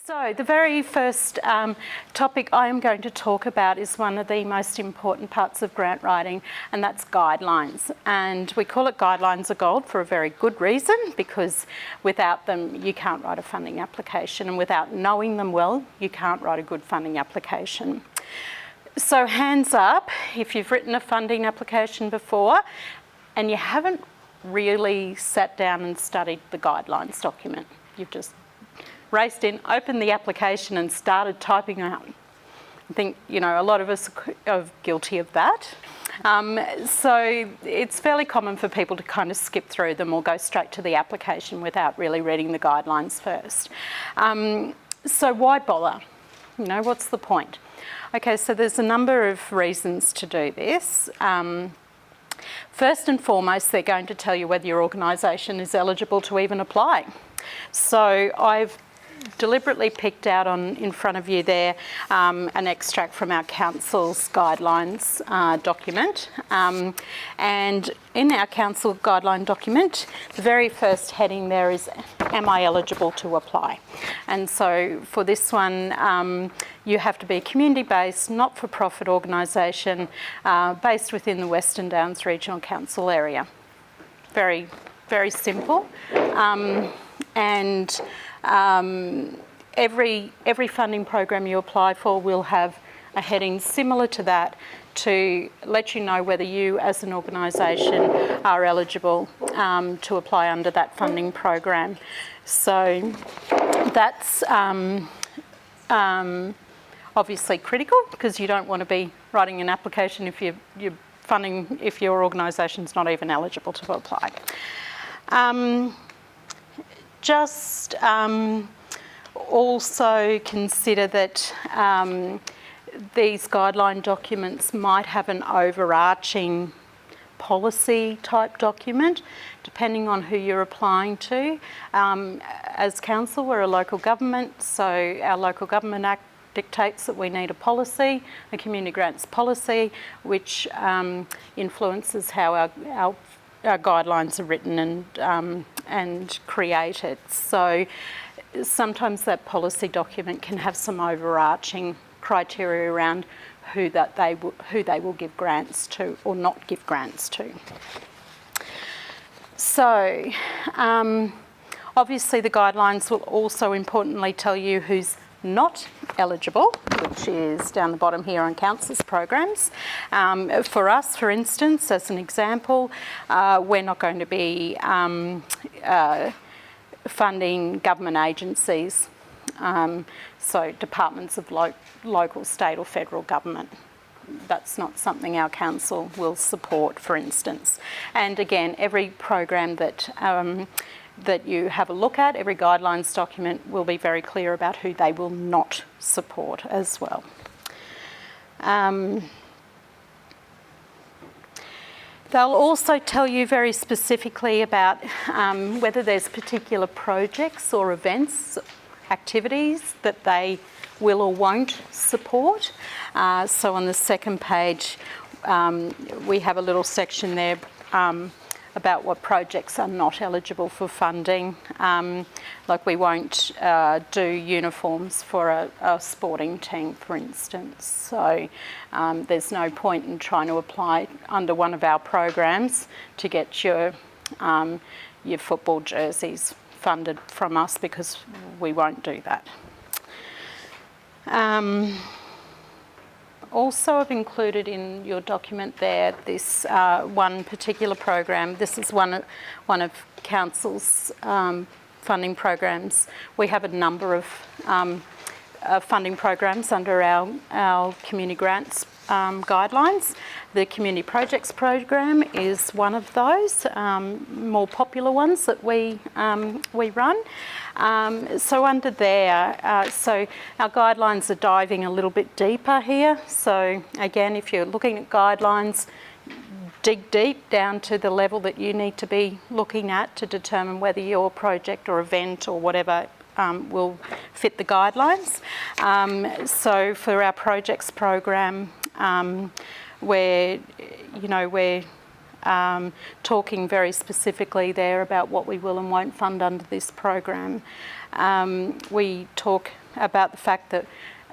So the very first topic I am going to talk about is one of the most important parts of grant writing, and that's guidelines. And we call it guidelines of gold for a very good reason, because without them you can't write a funding application, and without knowing them well you can't write a good funding application. So hands up if you've written a funding application before and you haven't really sat down and studied the guidelines document. You've just raced in, opened the application and started typing out. I think, a lot of us are guilty of that. So it's fairly common for people to kind of skip through them or go straight to the application without really reading the guidelines first. So why bother? What's the point? Okay, so there's a number of reasons to do this. First and foremost, they're going to tell you whether your organisation is eligible to even apply. So I've deliberately picked out in front of you there an extract from our council's guidelines document. And in our council guideline document, the very first heading there is, am I eligible to apply? And so for this one, you have to be a community-based, not-for-profit organisation based within the Western Downs Regional Council area. Very, very simple. Every funding program you apply for will have a heading similar to that to let you know whether you as an organisation are eligible to apply under that funding program. So that's obviously critical, because you don't want to be writing an application if if your organisation's not even eligible to apply. Also consider that these guideline documents might have an overarching policy type document, depending on who you're applying to. As council, we're a local government, so our Local Government Act dictates that we need a policy, a community grants policy, which influences how our guidelines are written and created. So sometimes that policy document can have some overarching criteria around who they will give grants to or not give grants to. So obviously the guidelines will also importantly tell you who's not eligible, which is down the bottom here on council's programs. For us, for instance, as an example, we're not going to be funding government agencies, so departments of local, state or federal government. That's not something our council will support, for instance. And again, every program that you have a look at, every guidelines document will be very clear about who they will not support as well. They'll also tell you very specifically about whether there's particular projects or events, activities that they will or won't support. So on the second page, we have a little section there about what projects are not eligible for funding. Like we won't do uniforms for a sporting team, for instance. So there's no point in trying to apply under one of our programs to get your football jerseys funded from us, because we won't do that. Also, I've included in your document there this one particular program. This is one of council's funding programs. We have a number of funding programs under our community grants guidelines. The community projects program is one of those more popular ones that we run. So under there, so our guidelines are diving a little bit deeper here. So again, if you're looking at guidelines, dig deep down to the level that you need to be looking at to determine whether your project or event or whatever will fit the guidelines. So for our projects program, we're talking very specifically there about what we will and won't fund under this program. We talk about the fact that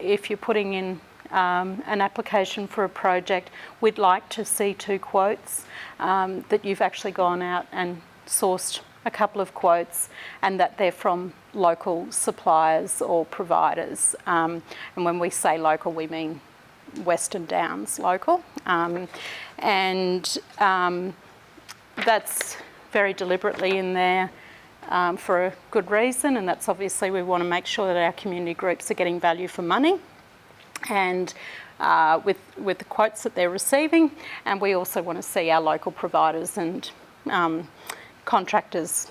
if you're putting in an application for a project, we'd like to see 2 quotes, that you've actually gone out and sourced a couple of quotes and that they're from local suppliers or providers. And when we say local, we mean Western Downs local. That's very deliberately in there for a good reason, and that's obviously we want to make sure that our community groups are getting value for money and with the quotes that they're receiving, and we also want to see our local providers and contractors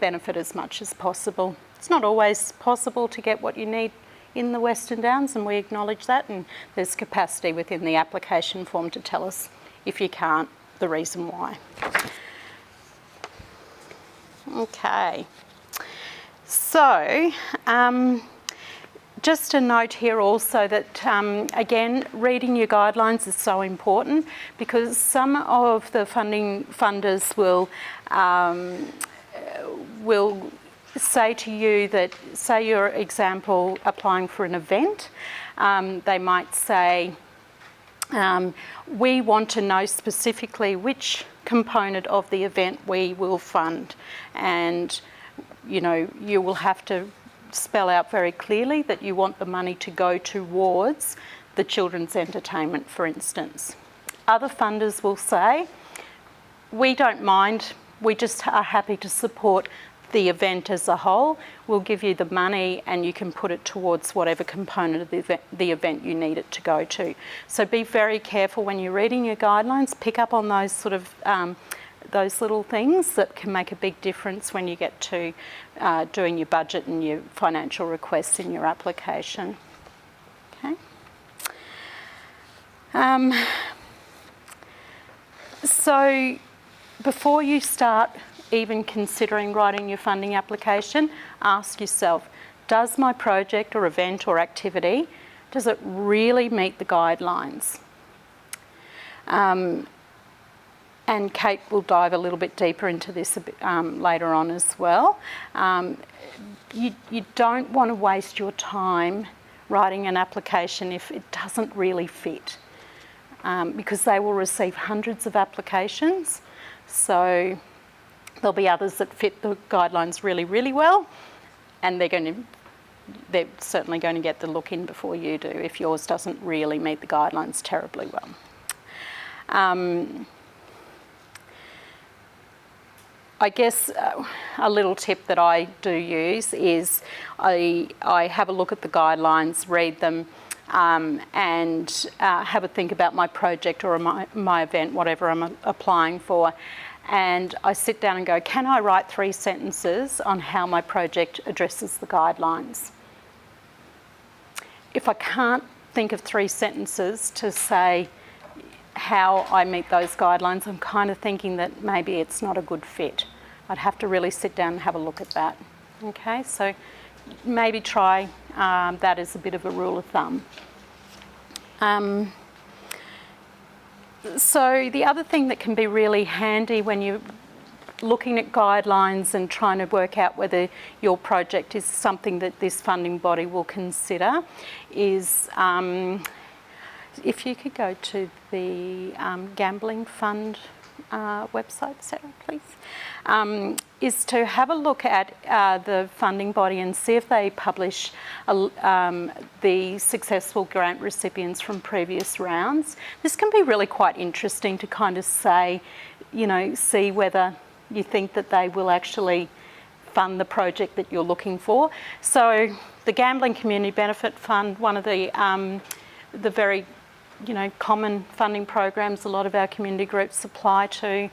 benefit as much as possible. It's not always possible to get what you need in the Western Downs, and we acknowledge that, and there's capacity within the application form to tell us if you can't, the reason why. Okay, so just a note here also that, again, reading your guidelines is so important, because some of the funders will say to you that, say your example applying for an event, they might say, we want to know specifically which component of the event we will fund, and you will have to spell out very clearly that you want the money to go towards the children's entertainment, for instance. Other funders will say, we don't mind, we just are happy to support the event as a whole. We'll give you the money and you can put it towards whatever component of the event you need it to go to. So be very careful when you're reading your guidelines, pick up on those sort of those little things that can make a big difference when you get to doing your budget and your financial requests in your application. Okay. So before you start even considering writing your funding application, ask yourself, does my project or event or activity, does it really meet the guidelines? And Kate will dive a little bit deeper into this a bit, later on as well. You don't want to waste your time writing an application if it doesn't really fit, because they will receive hundreds of applications. So there'll be others that fit the guidelines really, really well, and they're certainly going to get the look in before you do if yours doesn't really meet the guidelines terribly well. I guess a little tip that I do use is I have a look at the guidelines, read them, and have a think about my project or my event, whatever I'm applying for. And I sit down and go, can I write 3 sentences on how my project addresses the guidelines? If I can't think of 3 sentences to say how I meet those guidelines, I'm kind of thinking that maybe it's not a good fit. I'd have to really sit down and have a look at that. Okay, so maybe try that as a bit of a rule of thumb. So the other thing that can be really handy when you're looking at guidelines and trying to work out whether your project is something that this funding body will consider is, if you could go to the Gambling Fund website, Sarah, please, is to have a look at the funding body and see if they publish the successful grant recipients from previous rounds. This can be really quite interesting to kind of say, see whether you think that they will actually fund the project that you're looking for. So the Gambling Community Benefit Fund, one of the very common funding programs a lot of our community groups apply to,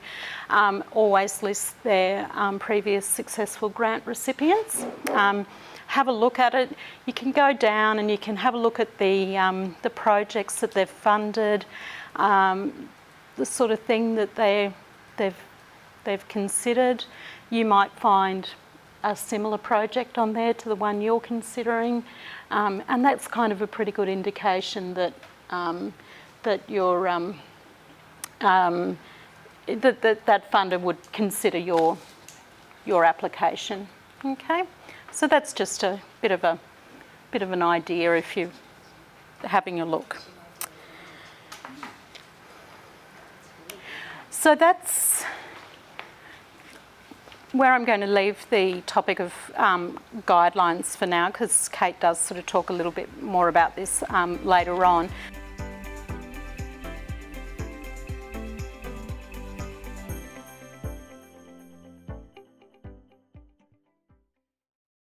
always list their previous successful grant recipients. Have a look at it. You can go down and you can have a look at the projects that they've funded, the sort of thing that they've considered. You might find a similar project on there to the one you're considering, and that's kind of a pretty good indication that that that funder would consider your application. Okay, so that's just a bit of a bit of an idea if you're having a look. So that's where I'm going to leave the topic of guidelines for now, because Kate does sort of talk a little bit more about this later on.